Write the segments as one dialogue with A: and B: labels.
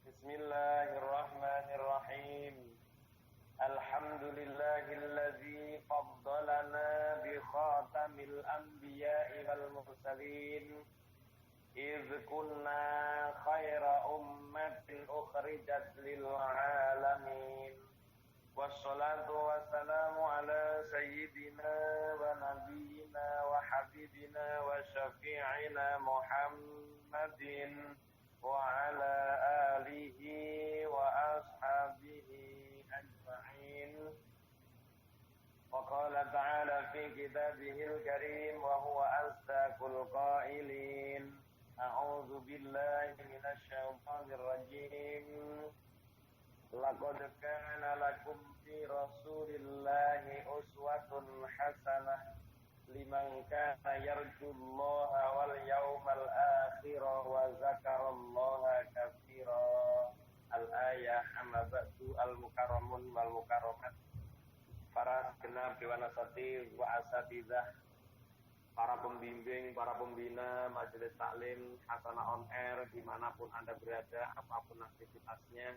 A: Bismillahirrahmanirrahim. Alhamdulillahilladzi faddalana bi khatamil anbiya'i wal mursalin. إذ كنا خير أمة أخرجت للعالمين والصلاة والسلام على سيدنا ونبينا وحبيبنا وشفيعنا محمد وعلى آله وأصحابه أجمعين. وقال تعالى في كتابه الكريم وهو أصدق القائلين: أعوذ بالله من الشيطان الرجيم. لقد كان لكم في رسول الله أسوة حسنة لمن كان يرجو الله واليوم الآخر وذكر الله كثيرا. Al-ayah amma ba'du al-mukarramun wal mukarramat. Para segenap dewan asatidz wa asatidzah, para pembimbing, para pembina majelis taklim Hasanah On Air dimanapun Anda berada, apapun aktivitasnya.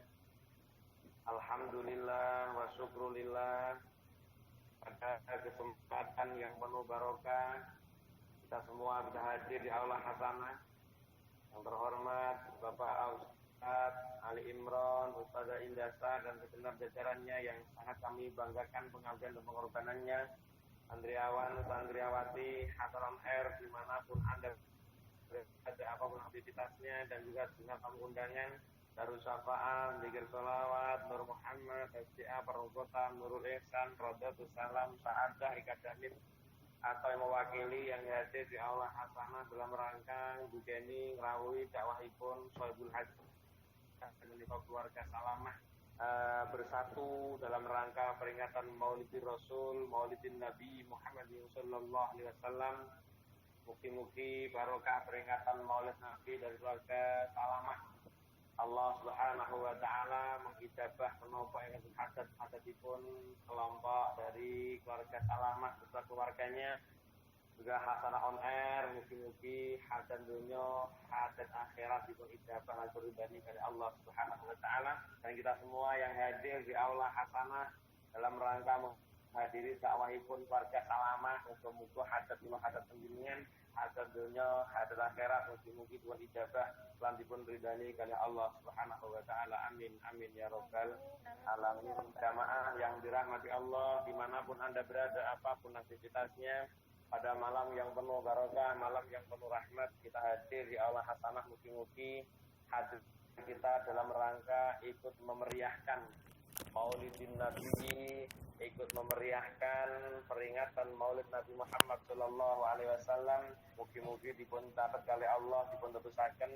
A: Alhamdulillah wa syukrulillah, pada kesempatan yang penuh barokah kita semua bisa hadir di Aula Hasanah. Yang terhormat Bapak Ustaz Ali Imron, Ustazah Indasa dan segenap jajarannya yang sangat kami banggakan pengabdian dan pengorbanannya. Andriawan, Andriawati, Hasanah Air dimanapun Anda berada, apapun aktivitasnya, dan juga segenap tamu undangan Darussafaah, Zikir Sholawat, Nur Muhammad, SDA Perungkotan, Nurul Ihsan, Rodatus Salam, Sa'adah, Ikadamin, atau yang mewakili yang hadir di Aula Hasanah dalam rangka Bugeni Ngrawuhi dakwahipun Sohibul Haji dan keluarga Salamah bersatu dalam rangka peringatan Maulidin Rasul, Maulidin Nabi Muhammad sallallahu alaihi wasallam. Mugi-mugi barokah peringatan Maulid Nabi dari keluarga Salamah. Allah Subhanahu wa taala mengijabah menapa ingkang hadatipun kelompok dari keluarga Salamah beserta keluarganya. Juga Hasanah On Air, mugi-mugi hadat dunya, hadat akhirat dipun ijabah lan ridhani dari Allah Subhanahu wa taala. Dan kita semua yang hadir di Aula Hasanah dalam rangka menghadiri dakwahipun keluarga Salamah, muga-muga hadat kula hadat panjenengan, hadat dunya, hadat akhirat mugi-mugi dipun ijabah lan dipun ridhani dari Allah Subhanahu wa taala. Amin amin ya rabbal alamin. Jamaah yang dirahmati Allah dimanapun Anda berada, apapun aktivitasnya, pada malam yang penuh barokah, malam yang penuh rahmat, kita hadir di Aula Hasanah. Mugi-mugi hadir kita dalam rangka ikut memeriahkan Maulidin Nabi, ikut memeriahkan peringatan Maulid Nabi Muhammad sallallahu alaihi wasallam. Mugi-mugi dipun dapat kali Allah, dipun tebusaken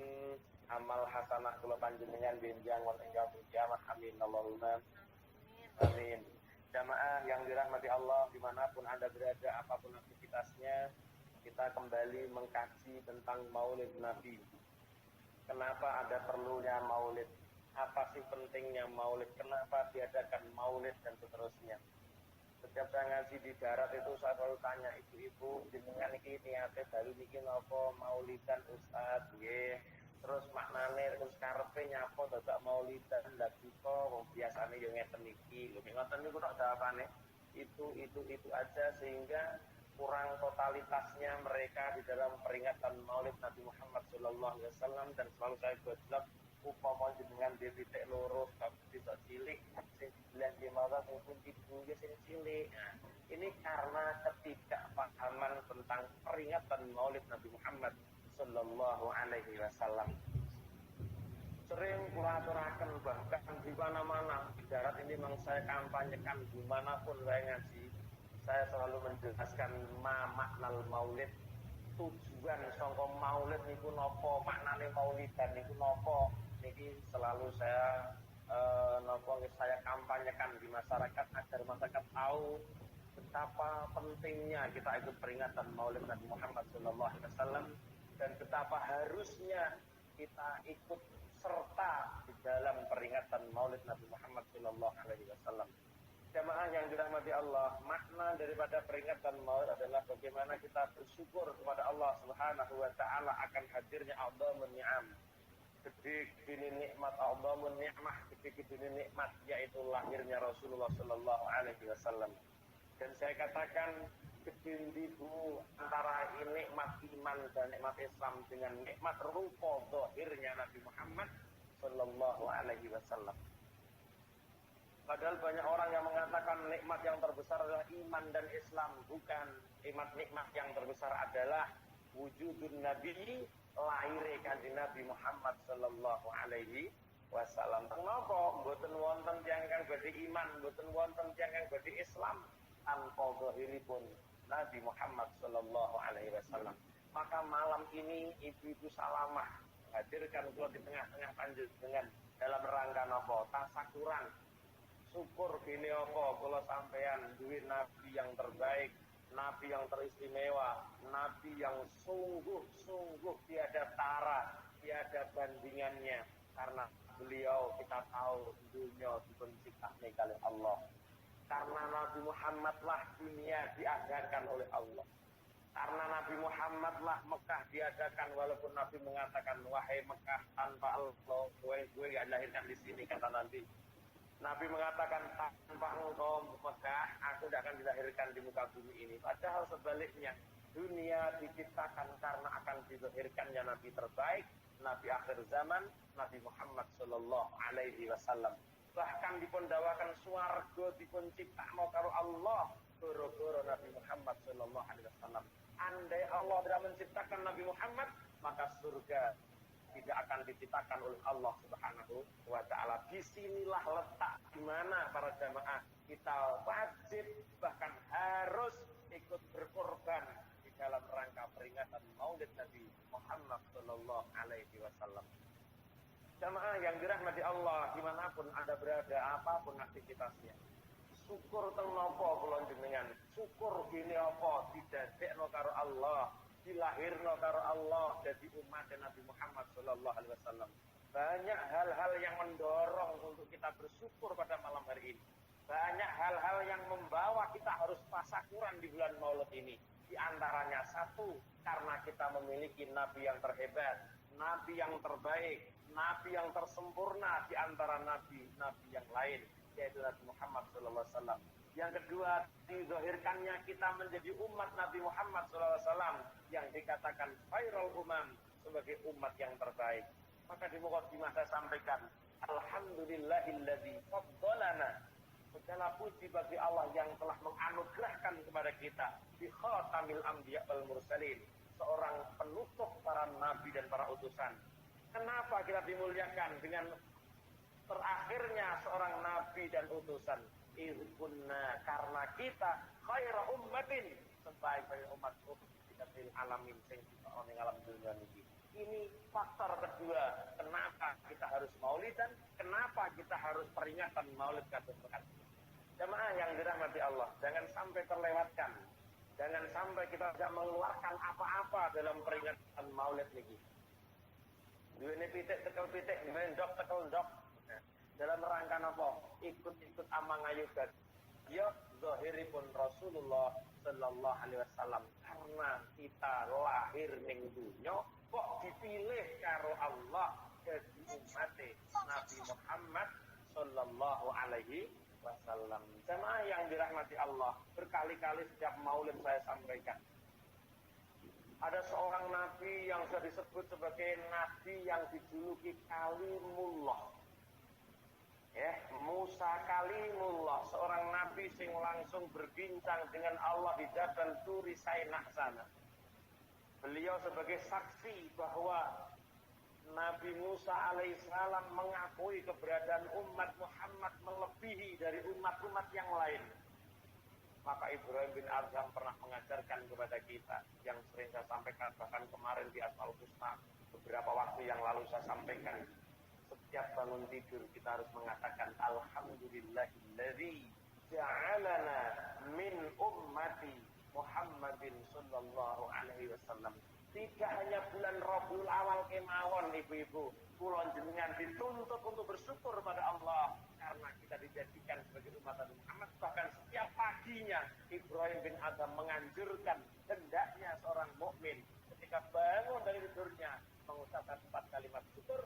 A: amal hasanah kula panjenengan benjang wonten yaumil qiyamah. Amin Allahumma amin. Jamaah yang dirahmati Allah dimanapun Anda berada, apapun aktivitasnya, kita kembali mengkaji tentang Maulid Nabi. Kenapa ada perlunya Maulid? Apa sih pentingnya Maulid? Kenapa diadakan Maulid dan seterusnya? Setiap saya ngaji di darat itu saya selalu tanya, ibu-ibu, jenengan iki niate baru niki napa maulidan Ustaz? Nggih. Terus maknane terus karepe nyapa dadak maulidan lagi kok biasane yo ngeten iki. Lho nek ngoten niku tok jawabane. Itu aja, sehingga kurang totalitasnya mereka di dalam peringatan Maulid Nabi Muhammad sallallahu alaihi wasallam. Dan selalu saya gojlok, upama jenengan dhewe titik loro bisa cilik sing dibilang di malah mungkin ibu ya sing cilik. Nah, ini karena ketidakpahaman tentang peringatan Maulid Nabi Muhammad sallallahu alaihi wasallam. Sering kula aturaken, bahkan di mana-mana di darat ini memang saya kampanyekan, dimanapun saya ngaji, saya selalu menjelaskan makna maulid, tujuan sangka maulid niku napa, maknane maulidan niku napa. Niki selalu saya saya kampanyekan di masyarakat agar masyarakat tahu betapa pentingnya kita ikut peringatan Maulid Nabi Muhammad SAW, dan betapa harusnya kita ikut serta di dalam peringatan Maulid Nabi Muhammad SAW. Jamaah yang dirahmati Allah, makna daripada peringatan Maulid adalah bagaimana kita bersyukur kepada Allah Subhanahu wa taala akan hadirnya a'dhamun ni'am, gede ini nikmat Allah, nikmah gede ini nikmat, yaitu lahirnya Rasulullah Sallallahu Alaihi Wasallam. Dan saya katakan gede itu antara nikmat iman dan nikmat Islam dengan nikmat rupa zahirnya Nabi Muhammad Sallallahu Alaihi Wasallam. Padahal banyak orang yang mengatakan nikmat yang terbesar adalah iman dan Islam. Bukan. Nikmat yang terbesar adalah wujudun Nabi, lahir kanjeng Nabi Muhammad Sallallahu Alaihi Wasallam. Kenapa? Mboten wonten tiyang kang badhe iman, mboten wonten tiyang kang badhe Islam tanpa zahiripun Nabi Muhammad Sallallahu Alaihi Wasallam. Maka malam ini ibu-ibu salamah hadirkan kula di tengah-tengah panjenengan dalam rangka napa? Tasakuran. Syukur gini apa kula sampean duwe nabi yang terbaik, nabi yang teristimewa, nabi yang sungguh-sungguh tiada tara, tiada bandingannya, karena beliau kita tahu dunia diciptakan oleh Allah. Karena Nabi Muhammad lah dunia diadakan oleh Allah. Karena Nabi Muhammad lah Mekah diadakan, walaupun Nabi mengatakan wahai Mekah tanpa Allah gue gak dilahirkan di sini, kata nanti. Nabi mengatakan tanpa engkau Mekah, aku tidak akan dilahirkan di muka bumi ini. Padahal sebaliknya, dunia diciptakan karena akan dilahirkannya Nabi terbaik, Nabi akhir zaman, Nabi Muhammad Sallallahu Alaihi Wasallam. Bahkan dipundawakan swarga dipun ciptakno karo Allah, goro-goro Nabi Muhammad Sallallahu Alaihi Wasallam. Andai Allah tidak menciptakan Nabi Muhammad, maka surga tidak akan diciptakan oleh Allah Subhanahu wa Ta'ala. Disinilah letak di mana para jamaah kita wajib bahkan harus ikut berkorban di dalam rangka peringatan Maulid Nabi Muhammad Sallallahu Alaihi Wasallam. Jamaah yang dirahmati Allah, dimanapun Anda berada, apapun aktivitasnya, syukur teng napa kula jenengan, syukur gini apa didadekno karo Allah, dilahirno karo Allah jadi umat Nabi Muhammad Sallallahu Alaihi Wasallam. Banyak hal-hal yang mendorong untuk kita bersyukur pada malam hari ini. Banyak hal-hal yang membawa kita harus tasakuran di bulan Maulid ini. Di antaranya satu, karena kita memiliki Nabi yang terhebat, Nabi yang terbaik, Nabi yang tersempurna di antara Nabi-Nabi yang lain, yaitu Nabi Muhammad Sallallahu Alaihi Wasallam. Yang kedua, dizahirkannya kita menjadi umat Nabi Muhammad SAW yang dikatakan khairul umam, sebagai umat yang terbaik. Maka di muqaddimah saya sampaikan, alhamdulillahilladzi faddalana, segala puji bagi Allah yang telah menganugerahkan kepada kita bi khatamil anbiya wal mursalin, seorang penutup para nabi dan para utusan. Kenapa kita dimuliakan dengan terakhirnya seorang nabi dan utusan? Irkunna, karena kita khaira ummatin, sebaik-baik umat kita fil alamin sing kita ning alam dunia niki. Ini faktor kedua, kenapa kita harus maulidan, kenapa kita harus peringatan maulid kados mekaten. Jemaah yang dirahmati Allah, jangan sampai terlewatkan. Jangan sampai kita tidak mengeluarkan apa-apa dalam peringatan maulid niki. Duwene pitik tekel pitik, mendok tekel ndok. Dalam rangka apa? Ikut-ikut amang ayu ya zahiripun Rasulullah Sallallahu Alaihi Wasallam. Karena kita lahir ning dunya kok dipilih karo Allah jadi umat Nabi Muhammad Sallallahu Alaihi Wasallam. Jemaah yang dirahmati Allah, berkali-kali setiap maulid saya sampaikan, ada seorang nabi yang sudah disebut sebagai nabi yang dijuluki Kalimullah. Musa Kalimullah, seorang nabi sing langsung berbincang dengan Allah di Jabal Turi Sainah sana. Beliau sebagai saksi bahwa Nabi Musa alaihissalam mengakui keberadaan umat Muhammad melebihi dari umat-umat yang lain. Maka Ibrahim bin Adham pernah mengajarkan kepada kita, yang sering saya sampaikan bahkan kemarin di Asmaul Husna, beberapa waktu yang lalu saya sampaikan. Setiap bangun tidur kita harus mengatakan alhamdulillahilladzi ja'alana min ummati Muhammadin sallallahu alaihi wasallam. Tidak hanya bulan Rabiul Awal kemawon ibu-ibu, kula jenengan dituntut untuk bersyukur pada Allah karena kita dijadikan sebagai umat Nabi Muhammad. Bahkan setiap paginya Ibrahim bin Adham menganjurkan hendaknya seorang mukmin ketika bangun dari tidurnya mengucapkan 4 kalimat syukur.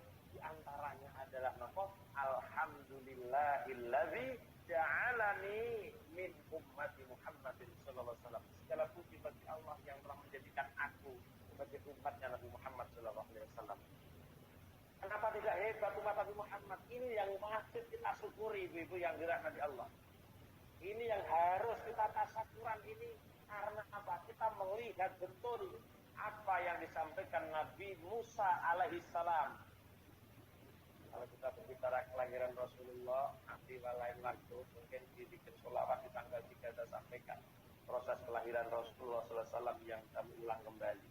A: adalah napa? Alhamdulillahilladzi ja'alani min ummati Muhammadin sallallahu alaihi wasallam. Segala puji bagi Allah yang telah menjadikan aku sebagai umatnya Nabi Muhammad sallallahu alaihi wasallam. Kenapa tidak hebat umat Nabi Muhammad? Ini yang wajib kita syukuri, ibu-ibu yang dirahmati Allah. Ini yang harus kita tasakuran ini karena apa? Kita melihat betul apa yang disampaikan Nabi Musa alaihissalam. Kalau kita berbicara kelahiran Rasulullah, nanti lain waktu mungkin dibikin sholawat di tanggal 3 saya sampaikan proses kelahiran Rasulullah SAW yang kami ulang kembali.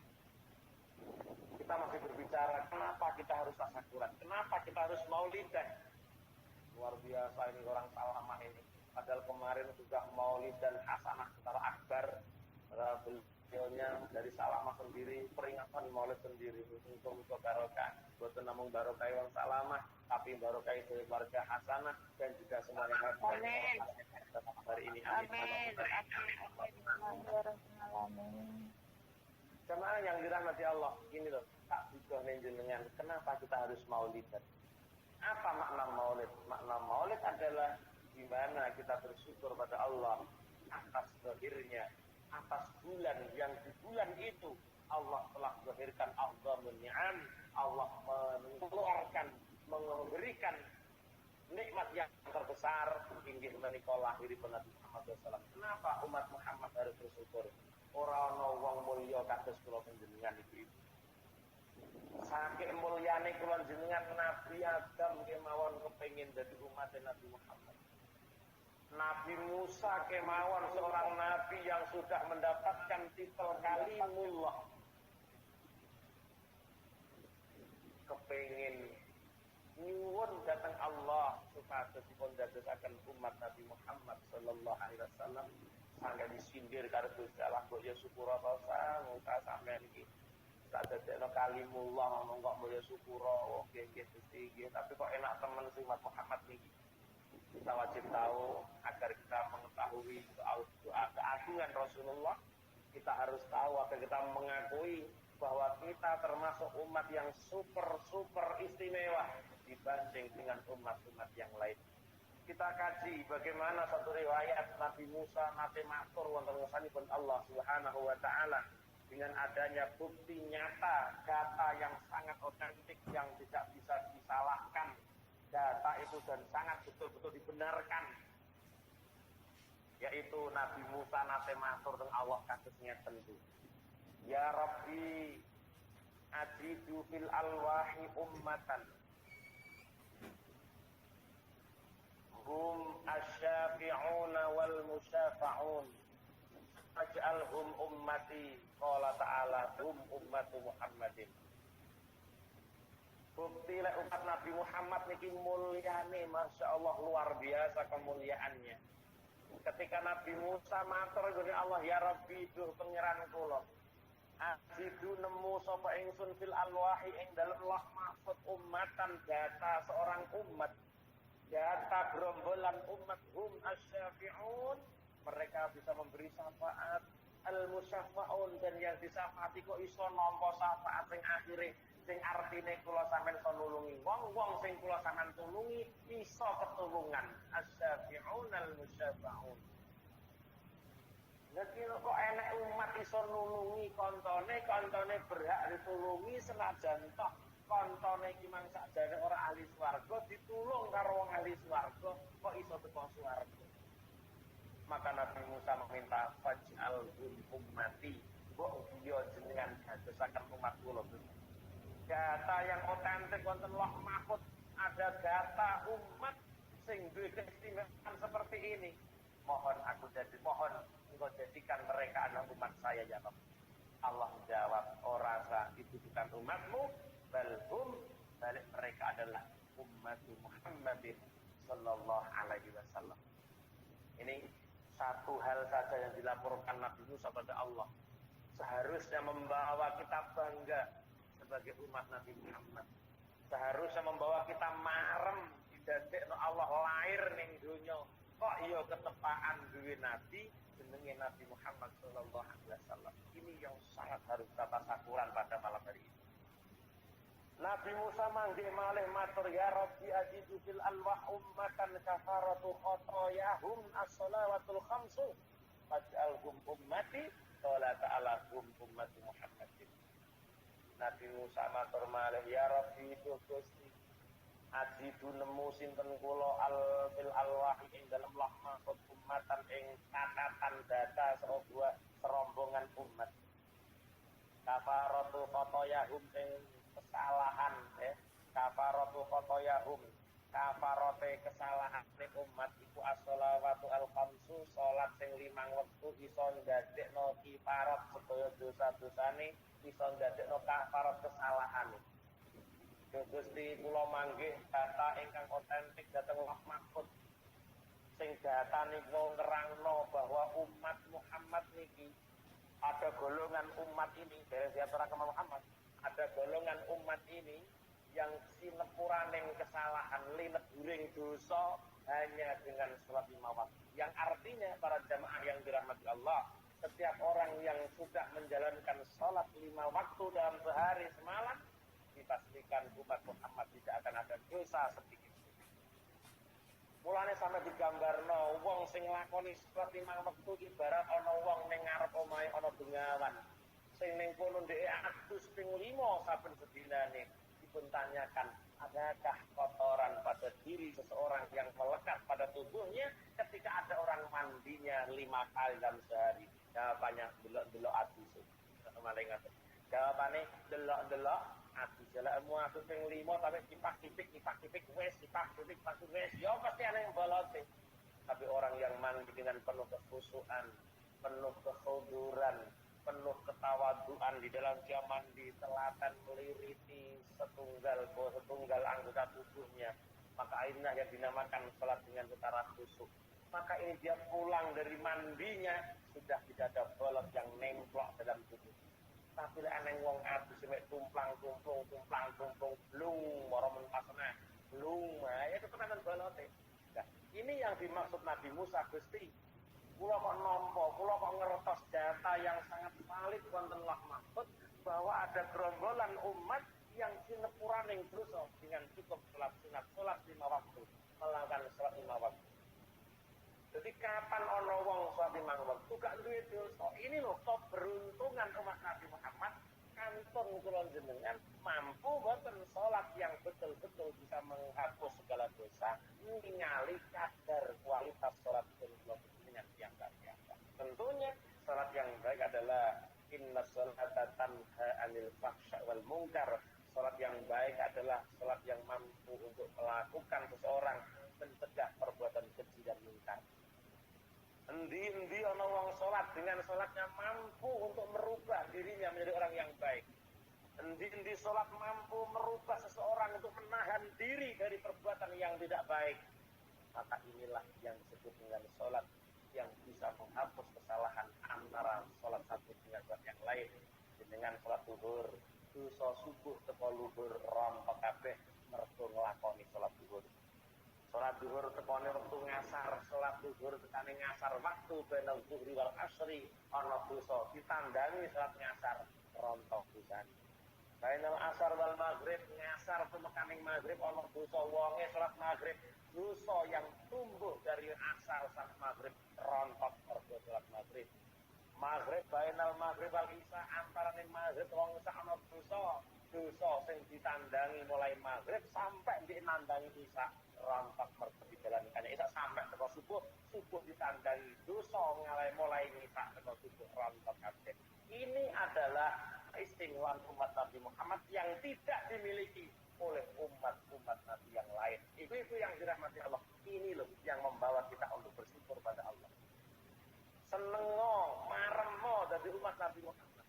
A: Kita masih berbicara kenapa kita harus tasakuran, kenapa kita harus maulidan. Luar biasa ini orang Salamah ini. Padahal kemarin sudah maulid dan hasanah secara akbar. Beliaunya dari Salamah sendiri peringatan maulid sendiri untuk barokah. Bukan namun barokah yang Salamah, tapi barokah itu keluarga hasanah dan juga semuanya
B: amin.
A: Hari ini
B: amin.
A: Jemaah yang dirahmati Allah, ini loh tak butuh nenjenengan. Kenapa kita harus maulidan? Apa makna maulid? Makna maulid adalah di mana kita bersyukur pada Allah atas zahirnya, atas bulan yang di bulan itu Allah telah zahirkan afdhalun ni'am, Allah mengeluarkan, memberikan nikmat yang terbesar inggih menika lahiripun Nabi Muhammad SAW. Kenapa umat Muhammad harus bersyukur? Ora ana wong mulya kados kula panjenengan iki. Saking mulyane kula jenengan Nabi Adam kemawon kepengin dadi umat Nabi Muhammad. Nabi Musa kemawon seorang nabi yang sudah mendapatkan titel kalimullah. Kepengin nyuwun datang Allah supaya dipun dadosaken umat Nabi Muhammad sallallahu alaihi wasallam sangga disindir karo Gusti Allah kok ya syukur apa muka sampean iki tak dadekno kalimullah ngomong kok mulya syukur oke Gusti iki tapi kok enak temen sing umat Muhammad niki. Kita wajib tahu agar kita mengetahui doa keagungan Rasulullah, kita harus tahu agar kita mengakui bahwa kita termasuk umat yang super istimewa dibanding dengan umat-umat yang lain. Kita kaji bagaimana satu riwayat Nabi Musa nate matur wonten ngersanipun Allah Subhanahu wa taala dengan adanya bukti nyata data yang sangat otentik yang tidak bisa disalahkan. Data itu dan sangat betul-betul dibenarkan, yaitu Nabi Musa nate matur teng Allah kasusnya tentu. Ya Rabbi ajidu fil alwahi ummatan hum asyafi'una wal musyafa'un aj'alhum ummati qala ta'ala hum ummatu Muhammadin. Bukti lek umat Nabi Muhammad niki mulyane, Masya Allah luar biasa kemuliaannya. Ketika Nabi Musa matur gune Allah, ya Rabbi duh pangeran kula. Ajidu nemu sapa ingsun fil alwahi ing dalem loh mahfud ummatan data seorang umat. Data gerombolan umat hum asyafi'un, mereka bisa memberi syafaat, al-musyafa'un dan yang disyafaati kok iso nampa syafaat sing akhire sing artine kula sampean iso nulungi wong-wong sing kula sampean tulungi iso ketulungan. Asy-syafi'un al-musyafa'un. Nek kok enek umat iso nulungi kontone berhak ditulungi senajan toh kontone iki mang sakjane ora ahli swarga ditulung karo wong ahli swarga kok iso teko swarga. Maka Nabi Musa meminta faj'al ummati, mbok yo jenengan dadosaken umat kula. Data yang otentik wonten loh mahfud, ada data umat sing duwe keistimewaan seperti ini. Mohon engkau jadikan mereka adalah umat saya ya Rabb. Allah menjawab, rasa itu bukan umatmu, balhum balik mereka adalah umat Muhammadin sallallahu alaihi wasallam. Ini satu hal saja yang dilaporkan Nabi Musa pada Allah. Seharusnya membawa kita bangga sebagai umat Nabi Muhammad. Seharusnya membawa kita marem didadekno Allah lahir ning donya. Kok iya ketepaan duwe nabi jenenge Nabi Muhammad sallallahu alaihi wasallam. Ini yang sangat harus kita tasakuran pada malam hari ini. Nabi Musa manggih malih matur ya Rabbi ajidu fil alwah ummatan kafaratu khotoyahum as-salawatul khamsu faj'alhum ummati qala ta'ala hum ummati Muhammadin. Nabi Musa matur malih ya Rabbi Gusti ajidu nemu sinten kula fil alwah ing dalem lauh mahfuz ummatan ing catatan data serombongan umat kafaratu khotoyahum ing kesalahan kafaratu khotoyahum kafarote kesalahan umat iku as-shalawatu al-khamsu salat sing 5 wektu iso ndadekno kifarat sedaya dosa-dosane iso ndadekno kafarat kesalahane. Gusti kula manggih data ingkang otentik dhateng lauh mahfuz sing data niku nerangno bahwa umat Muhammad niki ada golongan umat ini dari diantara Muhammad ada golongan umat ini yang sinepuraning kesalahan lineburing dosa hanya dengan sholat 5 waktu. Yang artinya para jamaah yang dirahmati Allah, setiap orang yang sudah menjalankan sholat 5 waktu dalam sehari semalam, dipastikan umat Muhammad tidak akan ada dosa sedikit. Mulane sampai digambarno wong sing lakoni sholat 5 waktu ibarat ana wong ning ngarep omahe ana bengawan. Sing ning kono ndeke atus ping 5 saben sedinane dipun tanyakan adakah kotoran pada diri seseorang yang melekat pada tubuhnya ketika ada orang mandinya 5 kali dalam sehari. Jawabannya delok-delok atus. Maling ngaten. Jawabane delok-delok atus. Jalakmu atus ping 5 sampai kipak-kipik wis kipak-kipik wis ya pasti ana yang bolote. Tapi orang yang mandi dengan penuh kekhusyuan, penuh kehuduran, penuh ketawaduan di dalam dia mandi, telatan meliriti setunggal anggota tubuhnya, maka inilah yang dinamakan salat dengan secara khusyuk. Maka ini dia pulang dari mandinya sudah tidak ada bolot yang nemplok dalam tubuh. Tapi aneh wong atus sampai tumplang blung moro menpasna blung ya itu tenan bolote. Nah, ini yang dimaksud Nabi Musa Gusti. Kula kok nampa, kula kok ngertos data yang sangat valid wonten lauh mahfuz bahwa ada gerombolan umat yang sinepuraning dosa dengan cukup salat sunat, salat 5 waktu, melakukan salat 5 waktu. Jadi kapan ana wong salat 5 waktu gak duwe dosa. Ini loh keberuntungan umat Nabi Muhammad kantun kula jenengan mampu boten salat yang betul-betul bisa menghapus segala dosa, ningali kadar kualitas salat kula. Tentunya salat yang baik adalah inna sholata tanha 'anil fahsya wal munkar. Salat yang baik adalah salat yang mampu untuk melakukan seseorang mencegah perbuatan keji dan munkar. Endi-endi ana wong salat dengan salatnya mampu untuk merubah dirinya menjadi orang yang baik. Endi-endi salat mampu merubah seseorang untuk menahan diri dari perbuatan yang tidak baik. Maka inilah yang disebut dengan salat yang bisa menghapus kesalahan antara sholat satu dengan sholat yang lain. Dengan sholat zuhur, dosa subuh teko luhur rompok kabeh mergo nglakoni sholat zuhur. Sholat zuhur tekone wektu ngasar, sholat zuhur tekane ngasar waktu bainal zuhri wal asri ana dosa ditandangi sholat ngasar rontok dosane. Bainal asar wal maghrib ngasar tumekaning maghrib ana dosa wonge sholat maghrib. Dosa yang tumbuh dari asal saat maghrib rontok mergo salat maghrib. Maghrib bainal maghrib wal isya antaraning maghrib wong isya ana dosa sing ditandangi mulai maghrib sampai dinandangi isya rontok mergo dijalani kan isya sampai teko subuh ditandangi dosa mulai isya teko subuh rontok kabeh. Ini adalah istimewa umat Nabi Muhammad yang tidak dimiliki oleh umat-umat Nabi yang lain. Itu yang dirahmati Allah. Ini loh yang membawa kita untuk bersyukur pada Allah. Senengo, maremo dari umat Nabi Muhammad.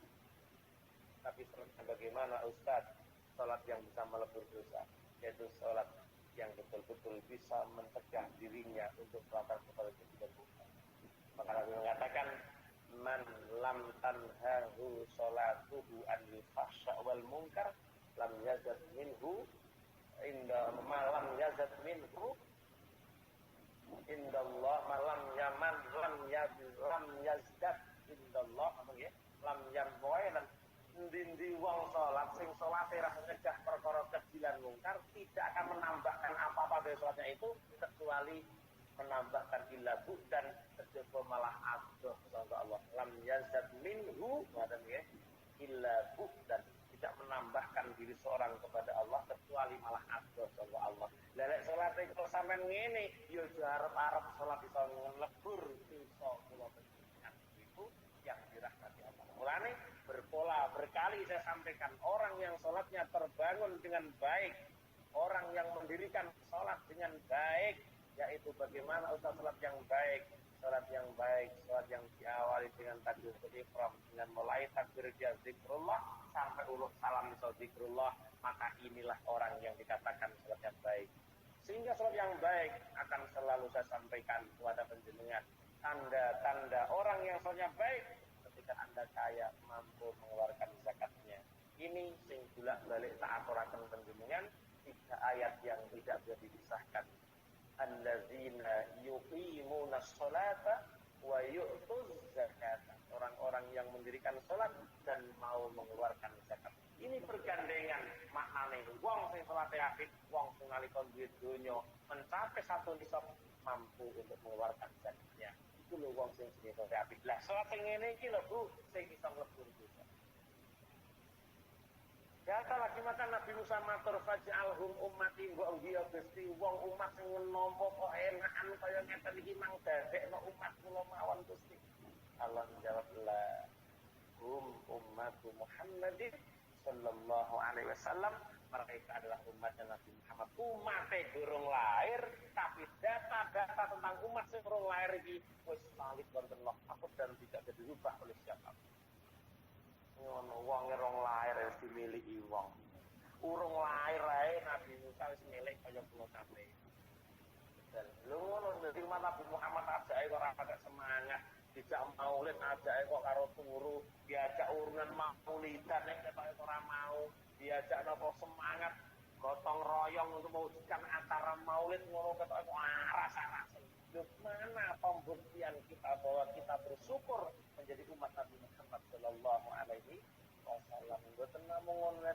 A: Tapi bagaimana Ustaz salat yang bisa melebur dosa? Yaitu salat yang betul-betul bisa mencegah dirinya untuk melakukan perbuatan keji dan munkar. Maka Nabi mengatakan man lam tanhahu salatuhu anil fahsya wal munkar lam yazad minhu inda malam yazad minhu indallah malam yaman lam yazad indallah apa ya lam yan boy lan ndi wong salat sing salate ra ngecah perkara dan mungkar tidak akan menambahkan apa-apa dari sholatnya itu kecuali menambahkan illa dan terjadi malah abdoh sama Allah. Lam yazad minhu madan ya illa dan tidak menambahkan diri seorang kepada Allah kecuali malah abdoh sama Allah. Lelek sholat itu sampai ngene yo arep-arep sholat iso nglebur iso kula penjenengan itu yang dirahmati Allah. Mulane berpola berkali saya sampaikan orang yang sholatnya terbangun dengan baik, orang yang mendirikan sholat dengan baik, yaitu bagaimana usaha sholat yang baik, sholat yang diawali dengan takbiratul ihram, dengan mulai takbir dia zikrullah sampai ulul salam misal zikrullah, maka inilah orang yang dikatakan sholat yang baik. Sehingga sholat yang baik akan selalu saya sampaikan kepada penjenengan tanda-tanda orang yang sholatnya baik ketika Anda kaya mampu mengeluarkan zakatnya. Ini sing bolak-balik tak aturaken penjenengan 3 ayat yang tidak bisa dipisahkan. Allazina yuqimuna sholata wa yu'tuz zakata. Orang-orang yang mendirikan sholat dan mau mengeluarkan zakat. Ini bergandengan maknane wong sing salate apik, wong sing nalika duwe donya mencapai satu nisab mampu untuk mengeluarkan zakatnya. Itu lho wong sing salate apik. Lah salat sing ngene iki lho Bu, sing iso mlebu dosa. Ya lagi makan Nabi Musa matur faj'alhum ummati wa uhiya Gusti wong umat sing nampa kok enakan kaya ngeten iki mang dadekno umat kula mawon Gusti. Allah menjawab la hum ummatu Muhammadin sallallahu alaihi wasallam, mereka adalah umatnya Nabi Muhammad. Umatnya durung lahir, tapi data-data tentang umat yang durung lahir ini wis valid wonten Allah dan tidak bisa dirubah oleh siapa. Ngono wong rong lahir wis dimiliki wong. Urung lahir ae Nabi Musa wis milik kaya kula kabeh. Lho ngono dadi Nabi Muhammad ajake kok ora pakai semangat. Dijak maulid ajake kok karo turu, diajak urunan maulidan nek ketoke ora mau, diajak napa semangat gotong royong untuk mewujudkan acara maulid ngono ketoke kok aras-arasen. Lho mana pembuktian kita bahwa kita bersyukur menjadi umat Nabi Muhammad sallallahu alaihi wasallam. Mboten namung ngono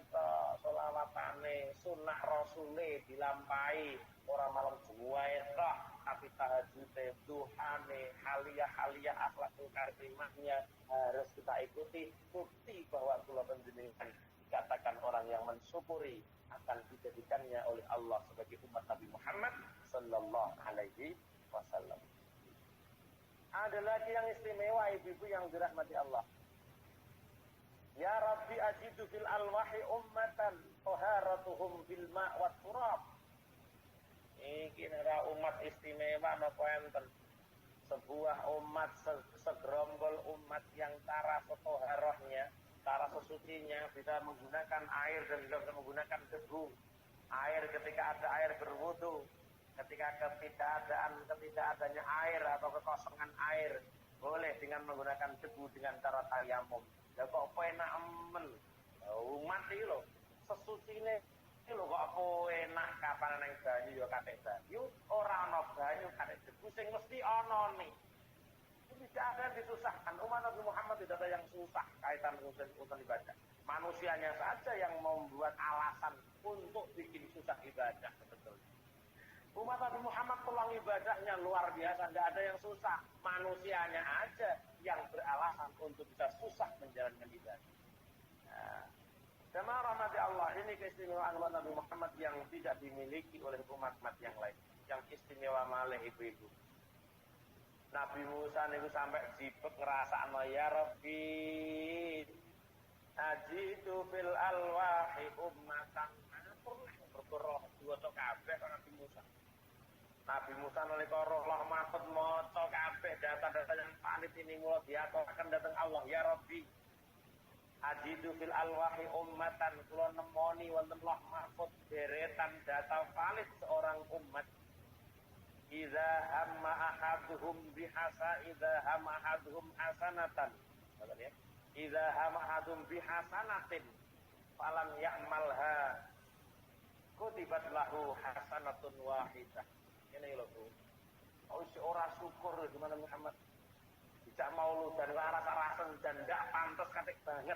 A: selawatane sunnah rasule dilampahi ora malam juwae tok, tapi tahajud duhane haliyah akhlakul karimahnya harus kita ikuti. Bukti bahwa kula panjenengan dikatakan orang yang mensyukuri akan dijadikannya oleh Allah sebagai umat Nabi Muhammad sallallahu alaihi wasallam. Ada lagi yang istimewa ibu-ibu yang dirahmati Allah. Ya Rabbi ajidu fil alwahi ummatan taharatuhum bil ma' wat turab. Iki adalah umat istimewa napa enten. Sebuah umat segerombol umat yang cara toharohnya, cara sesucinya bisa menggunakan air dan juga bisa menggunakan debu. Air ketika ada air berwudu, ketika ketidakadanya air atau kekosongan air boleh dengan menggunakan debu dengan cara tayamum. Ya kok penak men. Umat iki lho sesucine iki lho kok enak kapan nang banyu ya katik banyu, ora ana banyu katik debu sing mesti ana nih. Tidak ada yang disusahkan. Umat Nabi Muhammad tidak ada yang susah kaitan urusan ibadah. Manusianya saja yang membuat alasan untuk bikin susah ibadah sebetulnya. Umat Nabi Muhammad peluang ibadahnya luar biasa, tidak ada yang susah. Manusianya aja yang beralasan untuk bisa susah menjalankan ibadah. Nah, jemaah rahmati Allah, ini keistimewaan umat Nabi Muhammad yang tidak dimiliki oleh umat-umat yang lain. Yang istimewa malih ibu-ibu. Nabi Musa niku sampai jipek ngrasakno ya Rabbi ajitu fil alwahi ummatan berkoroh dua tok kabeh Nabi Musa. Nabi Musa nalika roh Allah mahfud maca kabeh data-data yang valid ini mula diaturaken dateng Allah ya Rabbi ajitu fil alwahi ummatan kula nemoni wonten Allah mahfud deretan data valid seorang umat. Idza hamma ahaduhum hasanatan. Ya. Idza hamma ahaduhum bihasanatin falam ya'malha kutibat lahu hasanatun wahidah. Ini lho Bu. Oh si ora syukur gimana Muhammad. Tidak mauludan aras-arasan dan ndak pantes katik banget.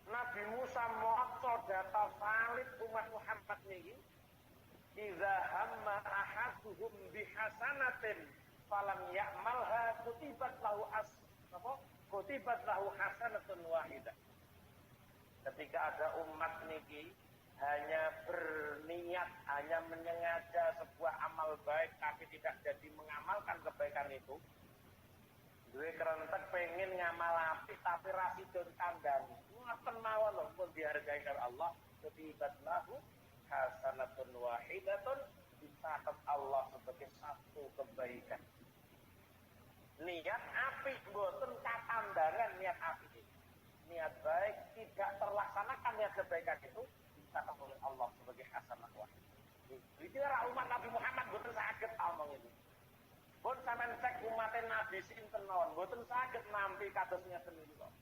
A: Nabi Musa maca data salib umat Muhammad niki, idza hamma ahaduhum bihasanatin falam ya'malha kutibat lahu kutibat lahu hasanatun wahidah. Ketika ada umat niki hanya berniat, hanya menyengaja sebuah amal baik tapi tidak jadi mengamalkan kebaikan itu, duwe kerentek pengen ngamal apik tapi ra sidon kandhani, ngoten mawon lho pun dihargai oleh Allah, kutibat lahu hasanatun wahidatun, dicatat Allah sebagai satu kebaikan. Niat apik mboten katandangan niat apik. Niat baik tidak terlaksanakan niat kebaikan itu dicatat oleh Allah sebagai hasanah wahidah. Iki ora umat Nabi Muhammad mboten saged omong ini. Pun sampean cek umat Nabi sinten mawon mboten saged nampi kados ngeten iki kok.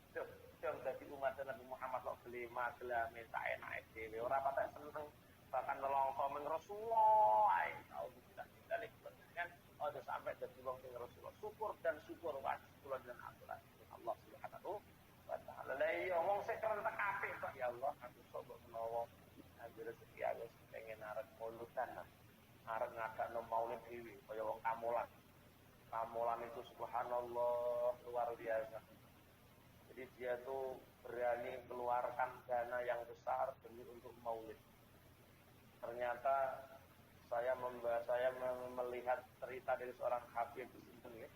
A: Dong dadi umat Nabi Muhammad kok gelema gelame tak enake dhewe ora patek seneng bahkan nelongso men Rasulullah ae tau tidak dalik kan ada sampai dadi wong sing Rasulullah syukur dan syukur wajib kula dan aturan Allah Subhanahu wa taala. Lah iya wong sing kerentek apik kok ya Allah aku sok menawa anjir rezeki aku pengen arep mauludan arep ngadakno maulid dhewe kaya wong kamulan. Kamulan itu subhanallah luar biasa. Jadi dia tuh berani keluarkan dana yang besar demi untuk maulid. Ternyata saya melihat cerita dari seorang Habib di sini,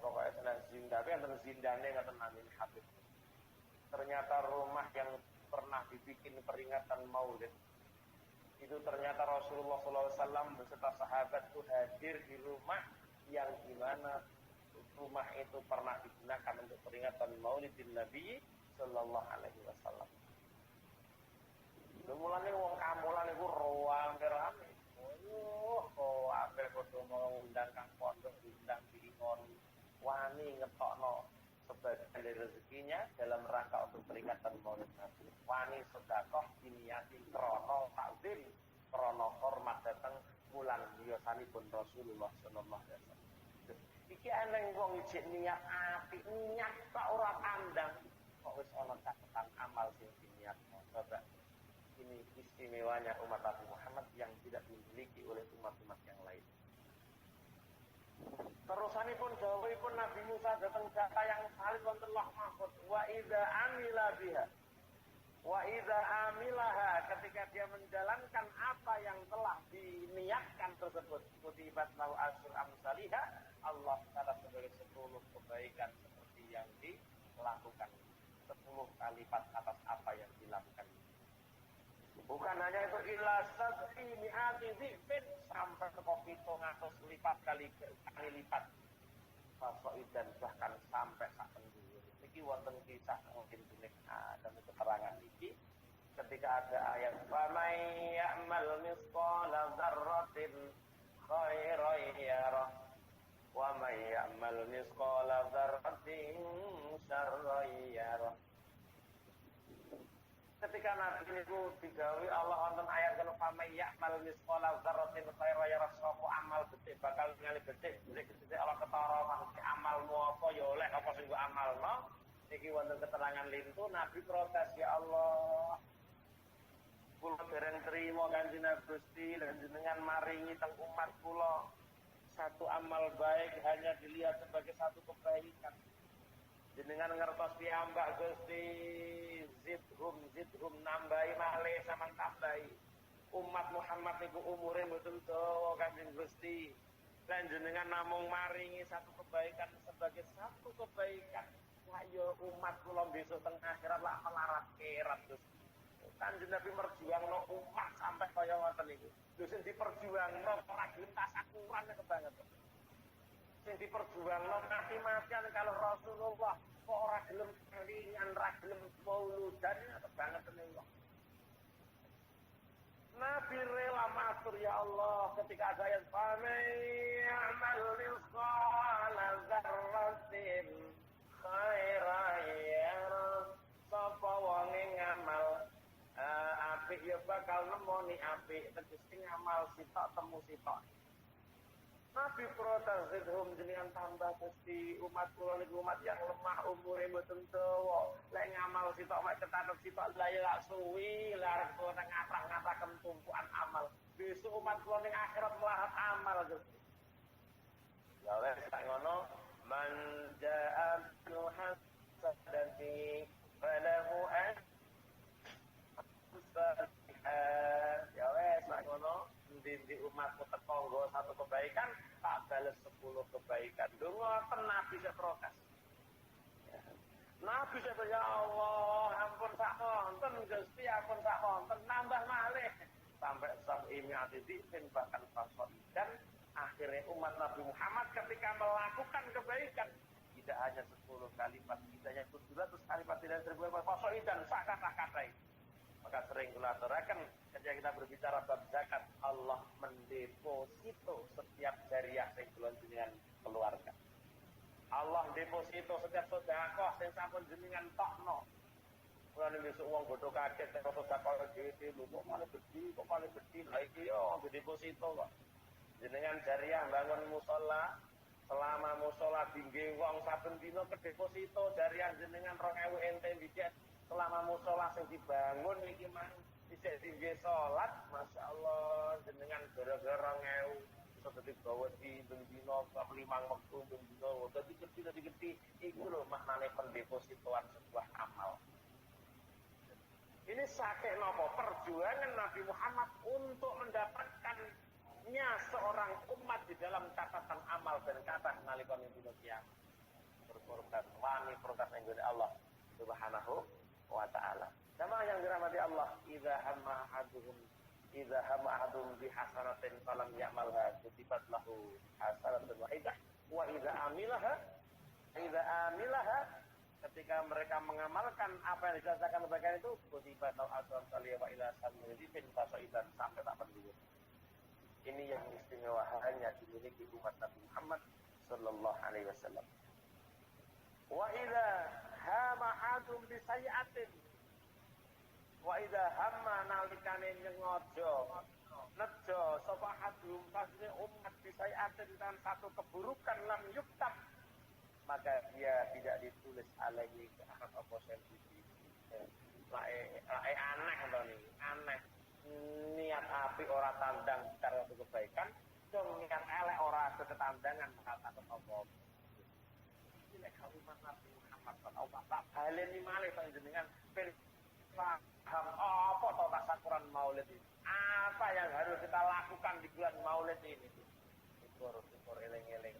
A: pokoknya senang zinda, tapi yang zindane nggak tenanin Habib. Ternyata rumah yang pernah dibikin peringatan maulid itu ternyata Rasulullah SAW beserta sahabat itu hadir di rumah yang dimana rumah itu pernah digunakan untuk peringatan maulidin Nabi Sallallahu Alaihi Wasallam. Mulane wong kamulan iku roang rame. Oh, ape padha mau undang kang pondok, undang bingon, wani ngetokno sebagian dari rezekinya dalam rangka untuk peringatan Maulid Nabi. Wani sedekah diniati krana takzim, krana hormat datang bulan biyosanipun Rasulullah sallallahu alaihi wasallam. Iki eneng wong ijek niat apik, niat kok ora pandang. Kok wis ana catatan amal sing diniatno. Coba ini istimewanya umat Nabi Muhammad yang tidak dimiliki oleh umat-umat yang lain. Terusanipun dawuhipun Nabi Musa datang data yang salib wonten Allah mahfud wa idza amila biha wa idza amilaha, ketika dia menjalankan apa yang telah diniatkan tersebut, kutibat lahu asyur amsalihha, Allah catat sebagai 10 kebaikan seperti yang dilakukan, 10 kali lipat atas apa yang dilakukan. Bukan hanya itu, ila sab'i mi'ati dhifin, sampai ke 700 lipat kali lipat. Fasoidan bahkan sampai sak penjuru. Ini wonten kisah mungkin unik dan keterangan ini. Ketika ada ayat faman ya'mal misqala dzarratin khairan yarah wa man ya'mal misqala dzarratin syarran yarah. Ketika Nabi itu digawi Allah wonten ayat kalau faman ya'mal misqala dzarratin khairan yarah, sapa amal betik bakal ningali betik Allah ketara maksud amalmu apa ya oleh apa sing go amalno. Iki wonten keterangan lintu Nabi protes, ya Allah kula dereng trima Kanjeng Gusti lan jenengan maringi teng umat kula satu amal baik hanya dilihat sebagai satu kebaikan. Jenengan ngertos piyambak Gusti, zidhum nambahi malih sampean tambahi. Umat Muhammad niku umure mboten dawa Kanjeng Gusti. Lan jenengan namung maringi satu kebaikan sebagai satu kebaikan. Wah ya umat kula besok teng akhirat lah melarat kerat Gusti. Kanjeng Nabi merjuangno umat sampai kaya ngoten niku. Lho sing diperjuangno ora gelem tasakuran kebangetan. Sing diperjuangno mati-matian kalau Rasulullah kok ora gelem kelingan, ora gelem mauludan kebangetan niku. Nabi rela matur, ya Allah, ketika ada ayat faman ya'mal misqala dzarratin khairan yarah, sapa wong ngamal apik ya bakal nemoni apik, tegese ngamal sitok temu sitok. Nabi protazidhum jenengan tambah Gusti umat kula niku umat yang lemah umure mboten dawa. Lek ngamal sitok mek ketatep sitok lha ya lak suwi larang kula nang ngaprah-ngaprah tumpukan amal. Besok umat kula ning akhirat melarat amal Gusti. Ya wis sak ngono man ja'a bil hasanati falahu ya wes sak ngono di umatku tetangga satu kebaikan tak balas 10 kebaikan. Donga Nabi saya protes. Ya. Nabi saya ya Allah, ampun sak wonten Gusti, ampun sak wonten nambah malih sampai sab imiati din bahkan fasod. Dan akhirnya umat Nabi Muhammad ketika melakukan kebaikan tidak hanya 10 kalimat, tidak hanya 700 kalimat, tidak 1000 kalimat, fasod dan sak kata-kata itu. Maka sering kita aturakan ketika kita berbicara bab zakat, Allah mendeposito setiap jariah yang bulan jenengan keluarga. Allah deposito setiap sedekah sing sampun jenengan tokno. Mulane besok wong bodho kaget nek sedekah dhewe lho kok malah bedhi lha iki yo deposito kok. Jenengan jariah bangun musala, selama musala dingge wong saben dina ke deposito jariah jenengan 2000 ente bijak. Selama musola sing dibangun iki mang isih tinggi salat, masyaallah jenengan gara-gara ngeu iso dadi gawe di bendina sak 5 wektu bendina dadi gede iku lho maknane pendepositoan sebuah amal. Ini saking napa perjuangan Nabi Muhammad untuk mendapatkannya seorang umat di dalam catatan amal dan kata nalika dina kiamat. Berkorban wani protes ning Allah Subhanahu wa ta'ala. Sama yang dirahmati Allah, idza hamma ahaduhum bi hasanatin falam ya'malha kutibat lahu hasanatun wahidah wa idza amilaha ketika mereka mengamalkan apa yang dikatakan mereka itu kutibat lahu asran salih wa ila samidin fasaidan sampai tak berdua. Ini yang istimewa hanya dimiliki umat Nabi Muhammad sallallahu alaihi wasallam. Wa idza hama adum bisayatin wa idza hamma nalikane nyengojo nejo sapa hadum pasne umat bisayatin dan satu keburukan lam yuktab maka dia tidak ditulis alaihi ke atas apa sensitif lae aneh to niki aneh niat api ora tandang cara kebaikan dong niat elek ora ketandangan kata apa ini kalimat Nabi Muhammad sallallahu alaihi wasallam baleni malih panjenengan paham apa to tasakuran Maulid ini apa yang harus kita lakukan di bulan Maulid ini syukur eling-eling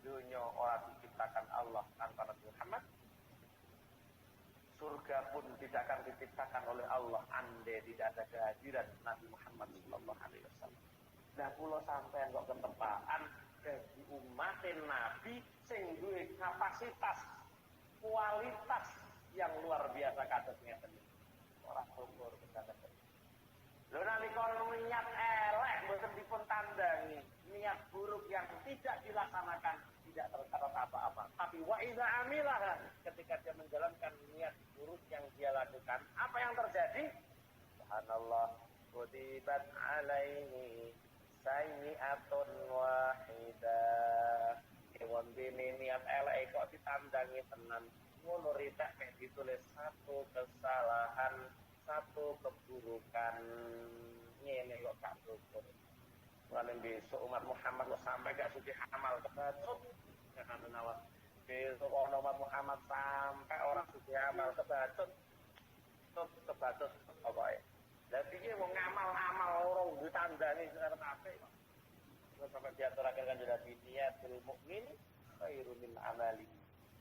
A: dunia orang diciptakan Allah tanpa Nabi Muhammad surga pun tidak akan diciptakan oleh Allah andai tidak ada kehadiran Nabi Muhammad sallallahu alaihi wasallam. Lah kula sampean kok ketepaan dadi umat Nabi sing duwe kapasitas kualitas yang luar biasa kados ngeten. Ora syukur kesaten. Lho nalika niat elek mboten dipun tandangi, niat buruk yang tidak dilaksanakan tidak tercatat apa-apa. Tapi wa idza amilah ketika dia menjalankan niat buruk yang dia lakukan, apa yang terjadi? Subhanallah, kutibat alaihi sayyi'atun wahidah. Wong dene niat elek kok ditandangi tenan. Ngono ridak nek ditulis satu kesalahan, satu keburukan. Ngene kok gak syukur. Lan besok umat Muhammad kok sampai gak suci amal kebacut. Jangan menawa besok umat Muhammad sampai orang suci amal kebacut. Kebacut apa ya? Lah iki wong ngamal-amal orang ditandani sekarang apik kok. Sampai diaturakan kan jadi niatul mukmin khairu min amali.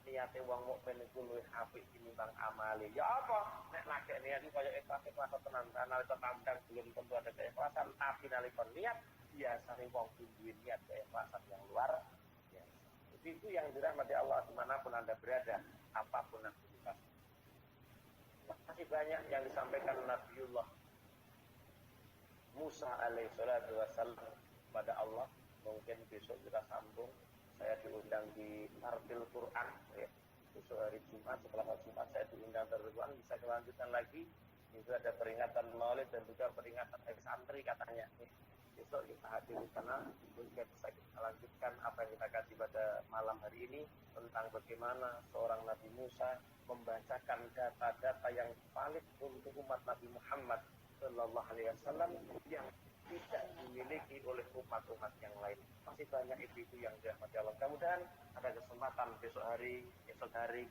A: Niate wong mukmin iku luwih apik tinimbang amali. Ya apa? Nek lagi niat iki kaya ikhlas tenan nalika kandang belum tentu ada keikhlasan, tapi nalika niat biasane wong duwe niat keikhlasan yang luar biasa. Jadi itu yang dirahmati Allah dimanapun Anda berada, apapun aktivitas. Masih banyak yang disampaikan Nabiullah Musa alaihi salatu wassalam pada Allah. Mungkin besok kita sambung. Saya diundang di Tartil Quran ya. Besok hari Jumat, setelah hari Jumat saya diundang Tartil Quran. Bisa kelanjutan lagi. Itu ada peringatan Maulid dan juga peringatan santri katanya. besok kita hadir di sana sehingga bisa kita lanjutkan apa yang kita kaji pada malam hari ini tentang bagaimana seorang Nabi Musa membacakan data-data yang valid untuk umat Nabi Muhammad Sallallahu Alaihi Wasallam yang tidak dimiliki oleh umat-umat yang lain. Masih banyak itu yang dirahmati Allah. Mudah-mudahan ada kesempatan esok hari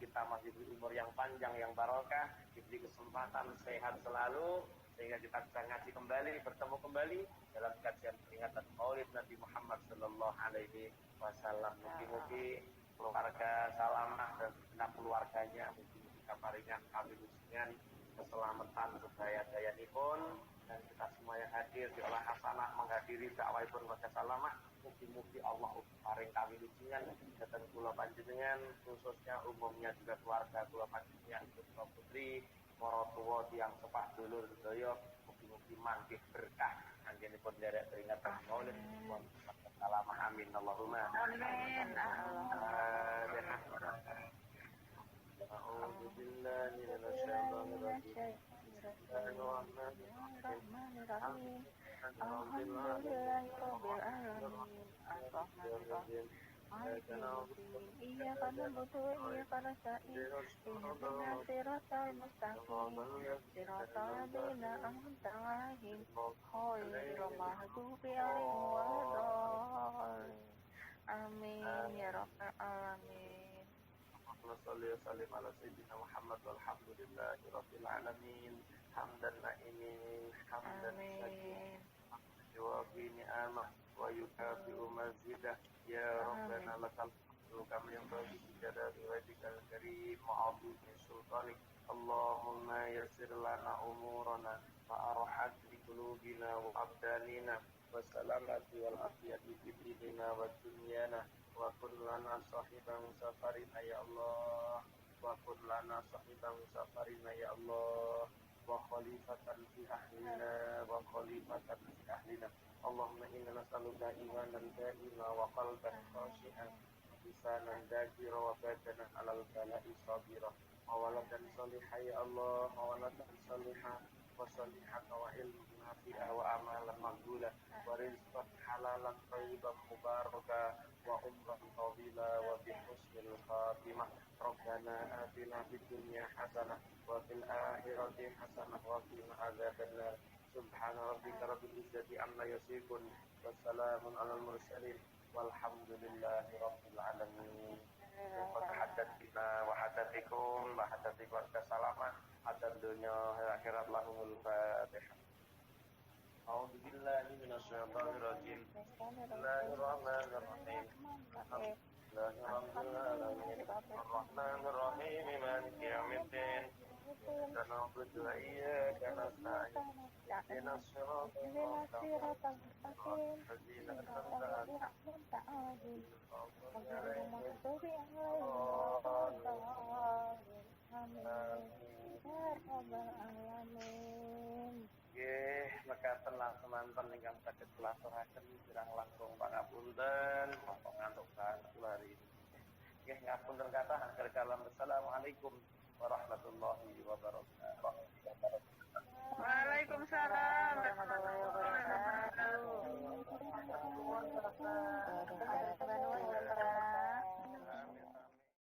A: kita masih diberi umur yang panjang, yang barokah, diberi kesempatan sehat selalu, sehingga kita bisa ngaji kembali, bertemu kembali dalam kajian peringatan Maulid Nabi Muhammad Sallallahu Alaihi Wasallam. Mungkin keluarga Salamah dan segenap keluarganya, mungkin kaparingan kami usingan keselamatan supaya daya pun dan kita semua yang hadir di Allah hasanah menghadiri dakwahipun keluarga Salamah. Mugi-mugi Allah paring kami usingan datang kula panjenengan khususnya umumnya juga keluarga kula panjenengan putra putri para tuwa tiyang sepah dulur sedaya mugi-mugi mangkih berkah anjenipun derek peringatan Maulid Salamah amin Allahumma amin. أعوذ بالله من الشيطان الرجيم بسم الله الرحمن الرحيم الحمد لله رب العالمين الرحمن الرحيم مالك يوم الدين إياك نعبد وإياك نستعين اهدنا الصراط المستقيم صراط الذين أنعمت عليهم غير المغضوب عليهم ولا الضالين آمين يا رب العالمين. Salli wa sallim ala sayyidina Muhammad walhamdulillahi rabbil alamin hamdan na'imin hamdan syakirin wa bi ni'amah wa yukafi'u mazidah ya rabbana lakal hamdu kama yanbaghi li jalali wajhikal karim wa 'azimi sultanik Allahumma yassir lana umurana wa arhad li qulubina wa abdanina wa salamati wal afiyati fi dinina wa dunyana wa kun lana sahiban safarina ya Allah wa kun lana sahiban safarina ya Allah wa khalifatan fi ahlina wa khalifatan fi ahlina Allahumma inna nas'aluka imanan da'ima wa qalban khashi'an lisanan dhakira wa badanan alal bala'i sabira wa waladan salihah ya Allah wa waladan salihah wa salihatan wa ilman nafi'ah wa amalan maqbulah wa rizqan halalan thayyiban mubarakah wa umran tawila wa bi husnil khatimah rabbana atina fid dunya hasanah wa fil akhirati hasanah wa qina adzabannar subhana rabbika rabbil izzati amma yasifun wa salamun alal mursalin walhamdulillahi rabbil alamin. Wa tahaddatsina wa haddatikum wa haddati keluarga Salamah hadat dunya akhirat lahumul fatihah. أعوذ بالله من الشيطان الرجيم بسم الله الرحمن الرحيم الحمد لله رب العالمين الرحمن الرحيم مالك يوم الدين إياك نعبد وإياك نستعين اهدنا الصراط المستقيم الذين أنعمت عليهم غير المغضوب عليهم. Mekaten lah semanten ingkang saged kula aturaken kirang langkung pangapunten monggo ngantuk sanget hari ini. Nggih ngapunten kathah akhir kalam. Assalamualaikum warahmatullahi wabarakatuh.